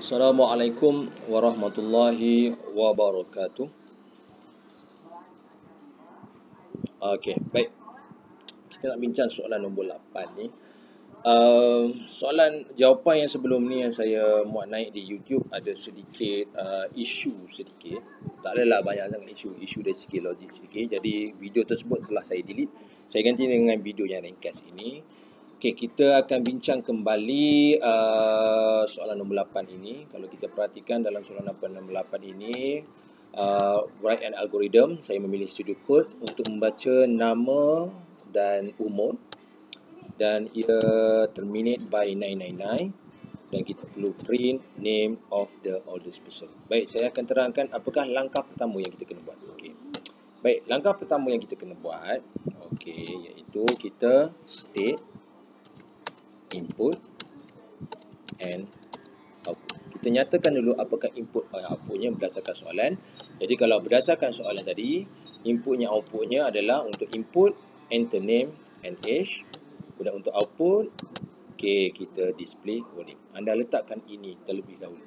Assalamualaikum warahmatullahi wabarakatuh. Okey, baik. Kita nak bincang soalan nombor 8 ni. Soalan jawapan yang sebelum ni yang saya muat naik di YouTube ada sedikit isu sedikit. Tak adalah banyak sangat isu dari segi logik sedikit. Jadi video tersebut telah saya delete. Saya ganti dengan video yang ringkas ini. Okey, kita akan bincang kembali soalan nombor 8 ini. Kalau kita perhatikan dalam soalan nombor 8 ini, write an algorithm, saya memilih pseudocode untuk membaca nama dan umur, dan ia terminate by 999, dan kita perlu print name of the oldest person. Baik, saya akan terangkan apakah langkah pertama yang kita kena buat. Okey. Baik, langkah pertama yang kita kena buat, iaitu kita state input and output. Kita nyatakan dulu apakah input dan outputnya berdasarkan soalan. Jadi kalau berdasarkan soalan tadi, inputnya outputnya adalah untuk input enter name and age. Kemudian untuk output, kita display name. Anda letakkan ini terlebih dahulu.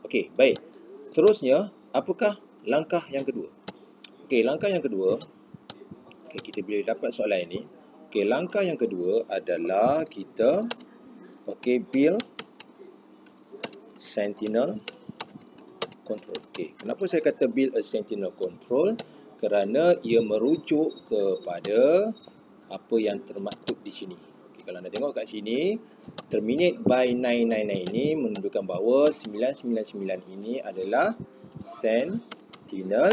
Okey, baik. Terusnya, apakah langkah yang kedua? Okey, langkah yang kedua, kita boleh dapat soalan ini. Okey, langkah yang kedua adalah kita build sentinel control. Okey, kenapa saya kata build a sentinel control? Kerana ia merujuk kepada apa yang termaktub di sini. Okey, kalau anda tengok kat sini, terminate by 999 ini menunjukkan bahawa 999 ini adalah sentinel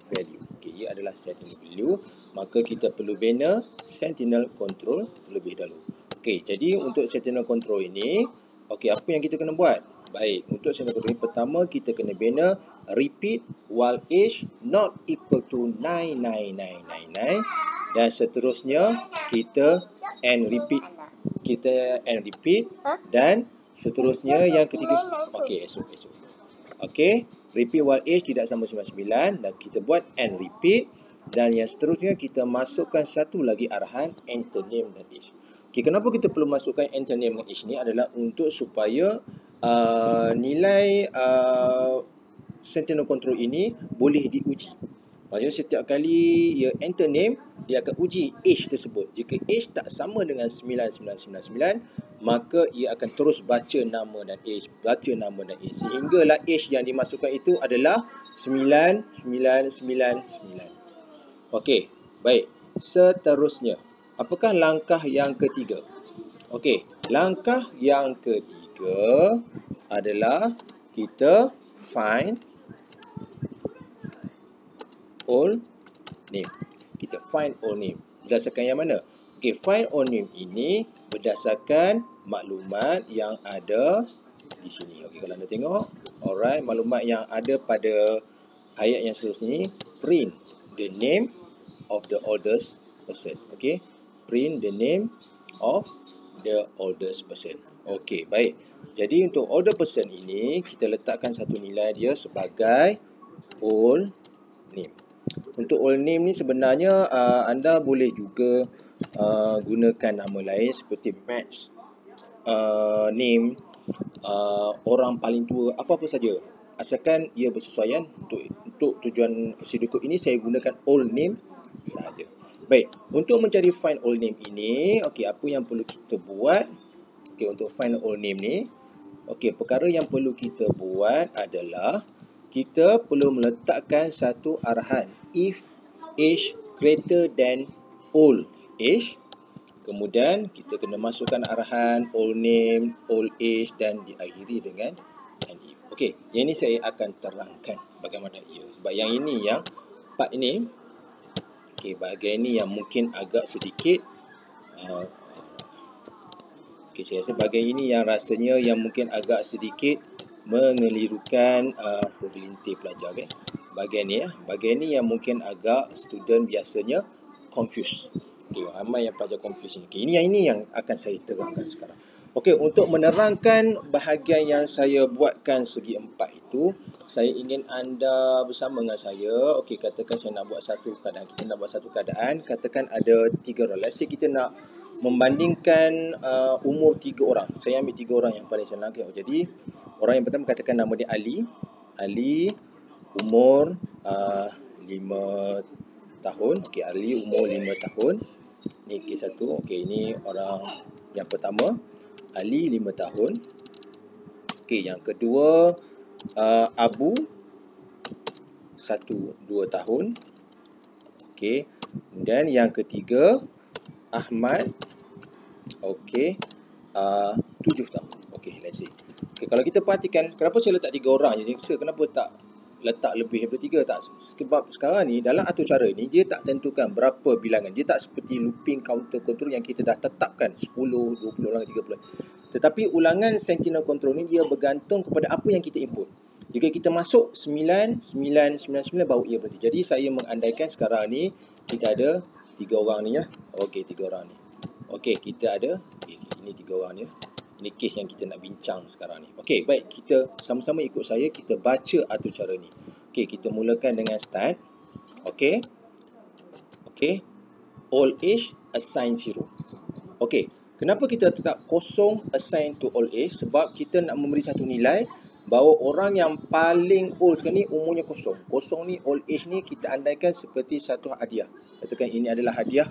value. Okey, ia adalah sentinel value, maka kita perlu bina sentinel control terlebih dahulu. Okey, jadi untuk sentinel control ini, apa yang kita kena buat? Baik, untuk sentinel control ini, pertama kita kena bina repeat while age not equal to 99999, dan seterusnya kita and repeat, dan seterusnya yang ketiga, esok. Repeat while age tidak sama 99, dan kita buat and repeat, dan yang seterusnya kita masukkan satu lagi arahan enter name dan age. Okey, kenapa kita perlu masukkan enter name dan age ni adalah untuk supaya nilai sentinel control ini boleh diuji. Maksudnya setiap kali ia enter name, dia akan uji age tersebut. Jika age tak sama dengan 9999, maka ia akan terus baca nama dan age, sehinggalah age yang dimasukkan itu adalah 9999. Okey, baik. Seterusnya, apakah langkah yang ketiga? Okey, langkah yang ketiga adalah kita find all name. Kita find all name. Berdasarkan yang mana? Okey, find all name ini berdasarkan maklumat yang ada di sini. Okey, kalau anda tengok, alright, maklumat yang ada pada ayat yang seterusnya, print the name of the oldest person. Okey, print the name of the oldest person. Okey, baik. Jadi untuk older person ini, kita letakkan satu nilai dia sebagai old name. Untuk old name ni sebenarnya anda boleh juga gunakan nama lain seperti match name orang paling tua, apa-apa saja, asalkan ia bersesuaian. Untuk tujuan pseudocode ini saya gunakan old name saja. Baik, untuk mencari find old name ini, apa yang perlu kita buat? Untuk find old name ni, perkara yang perlu kita buat adalah kita perlu meletakkan satu arahan if age greater than old age. Kemudian kita kena masukkan arahan old name, old age, dan diakhiri dengan and if. Okey, yang ini saya akan terangkan bagaimana ia. Sebab yang ini, yang part ini, bahagian ini yang mungkin agak sedikit saya rasa bahagian ini yang rasanya yang mungkin agak sedikit mengelirukan segelintir pelajar. Bahagian ni bahagian ni yang mungkin agak student biasanya confused. Ramai yang pelajar confused ini. Ini yang akan saya terangkan sekarang. Untuk menerangkan bahagian yang saya buatkan segi empat itu, saya ingin anda bersama dengan saya. Katakan saya nak buat satu keadaan. Kita nak buat satu keadaan. Katakan ada 3 orang. Let's say kita nak membandingkan umur 3 orang. Saya ambil 3 orang yang paling senang. Okay. Jadi orang yang pertama katakan nama dia Ali. Ali umur 5 tahun. Okey, Ali umur 5 tahun. Ni kes satu. Okey, ini orang yang pertama. Ali 5 tahun. Okey, yang kedua Abu 1-2 tahun. Okey. Dan yang ketiga Ahmad. Okey. 7 tahun. Okey, let's see. Okay, kalau kita perhatikan, kenapa saya letak 3 orang je? Kenapa tak letak lebih daripada 3? Tak. Sebab sekarang ni, dalam atur cara ni, dia tak tentukan berapa bilangan. Dia tak seperti looping counter control yang kita dah tetapkan 10, 20 ulangan, 30. Tetapi ulangan sentinel control ni, dia bergantung kepada apa yang kita input. Jika kita masuk 9, 9, 9, 9, baru ia berhenti. Jadi saya mengandaikan sekarang ni, kita ada 3 orang ni ya. Okey, 3 orang ni. Okey, kita ada, ini 3 orang ni. Ini kes yang kita nak bincang sekarang ni. Okey, baik. Kita sama-sama ikut saya. Kita baca atur cara ni. Okey, kita mulakan dengan start. Okey. Okey. All age assign 0. Okey. Kenapa kita tetap kosong assign to all age? Sebab kita nak memberi satu nilai bahawa orang yang paling old sekarang ni umurnya kosong. Kosong ni, all age ni kita andaikan seperti satu hadiah. Katakan ini adalah hadiah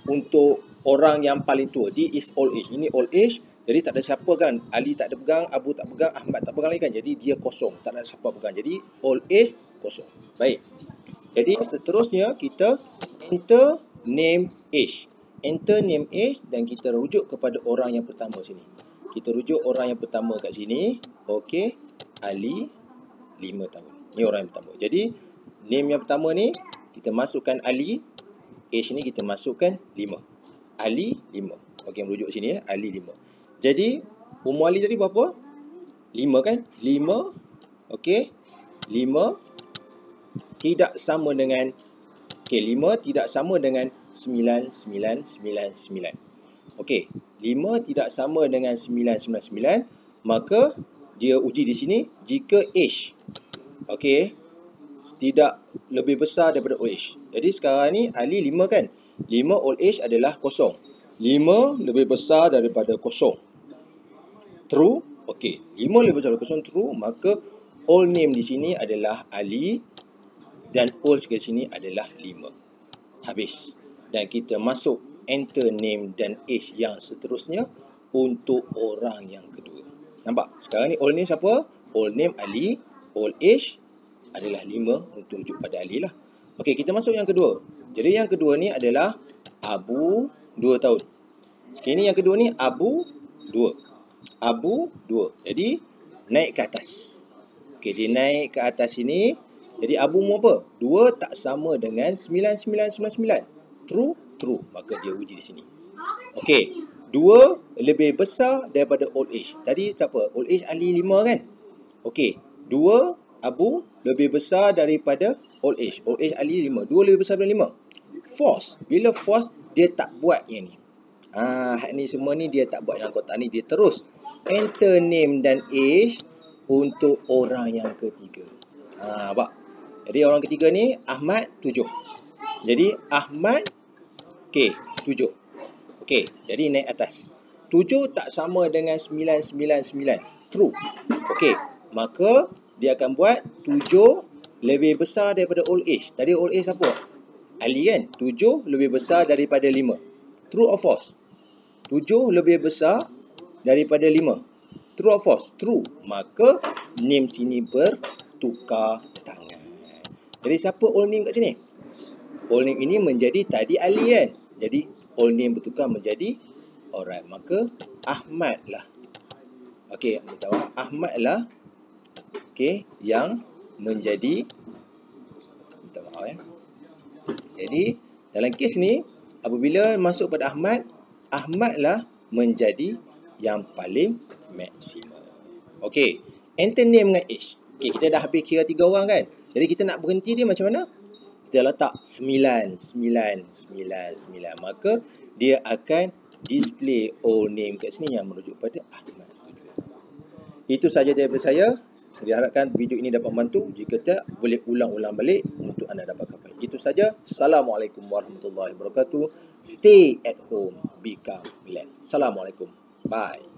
untuk orang yang paling tua. This is all age. Ini all age. Jadi tak ada siapa kan. Ali tak ada pegang, Abu tak pegang, Ahmad tak pegang lagi kan. Jadi dia kosong. Tak ada siapa pegang. Jadi all age kosong. Baik. Jadi seterusnya kita enter name age. Enter name age dan kita rujuk kepada orang yang pertama sini. Kita rujuk orang yang pertama kat sini. Okey. Ali 5 tahun. Ni orang yang pertama. Jadi name yang pertama ni kita masukkan Ali. Age ni kita masukkan 5. Ali 5. Okey, merujuk sini ya. Ali 5. Jadi, umur Ali tadi berapa? 5 kan? 5. Okey. 5 tidak sama dengan 5 tidak sama dengan 9999. Okey. 5 tidak sama dengan 999, maka dia uji di sini jika age tidak lebih besar daripada old age. Jadi sekarang ni Ali 5 kan? 5 old age adalah kosong. 5 lebih besar daripada kosong. True. Okey. 5 lebih besar daripada kosong, true. Maka all name di sini adalah Ali dan all di sini adalah 5. Habis. Dan kita masuk enter name dan age yang seterusnya untuk orang yang kedua. Nampak? Sekarang ni all name siapa? All name Ali. All age adalah 5 untuk rujuk pada Ali lah. Okey, kita masuk yang kedua. Jadi yang kedua ni adalah Abu 2 tahun. Sekarang ni yang kedua ni Abu 2. Abu 2. Jadi naik ke atas. Okey, dia naik ke atas sini. Jadi Abu umur apa? 2 tak sama dengan 9999. True? True. Maka dia uji di sini. Okey, 2 lebih besar daripada old age. Tadi tak apa? Old age Ali 5 kan? Okey, 2 Abu lebih besar daripada old age. Old age Ali 5. 2 lebih besar daripada 5. False. Bila false, dia tak buat yang ni. Ni semua ni dia tak buat yang kotak ni. Dia terus enter name dan age untuk orang yang ketiga. Nampak? Jadi orang ketiga ni Ahmad 7. Jadi Ahmad 7. Okey, jadi naik atas. 7 tak sama dengan 999. True. Okey, maka dia akan buat 7 lebih besar daripada old age. Tadi old age apa? Ali kan? 7 lebih besar daripada 5. True or false? 7 lebih besar daripada 5. True or false? True. Maka name sini bertukar tangan. Jadi siapa all name kat sini? All name ini menjadi tadi Ali kan? Jadi all name bertukar menjadi alright. Maka Ahmad lah. Okey, Ahmad lah yang menjadi, minta maaf ya. Jadi dalam kes ni apabila masuk pada Ahmad, Ahmad lah menjadi yang paling maksimum. Okey, enter name dengan age. Okey, kita dah habis kira 3 orang kan? Jadi kita nak berhenti dia macam mana? Kita letak 9. Maka dia akan display all name kat sini yang merujuk pada Ahmad. Itu sahaja daripada saya. Saya harapkan video ini dapat membantu. Jika tak, boleh ulang-ulang balik untuk anda dapat capai. Itu saja. Assalamualaikum warahmatullahi wabarakatuh. Stay at home, become glad. Assalamualaikum. Bye.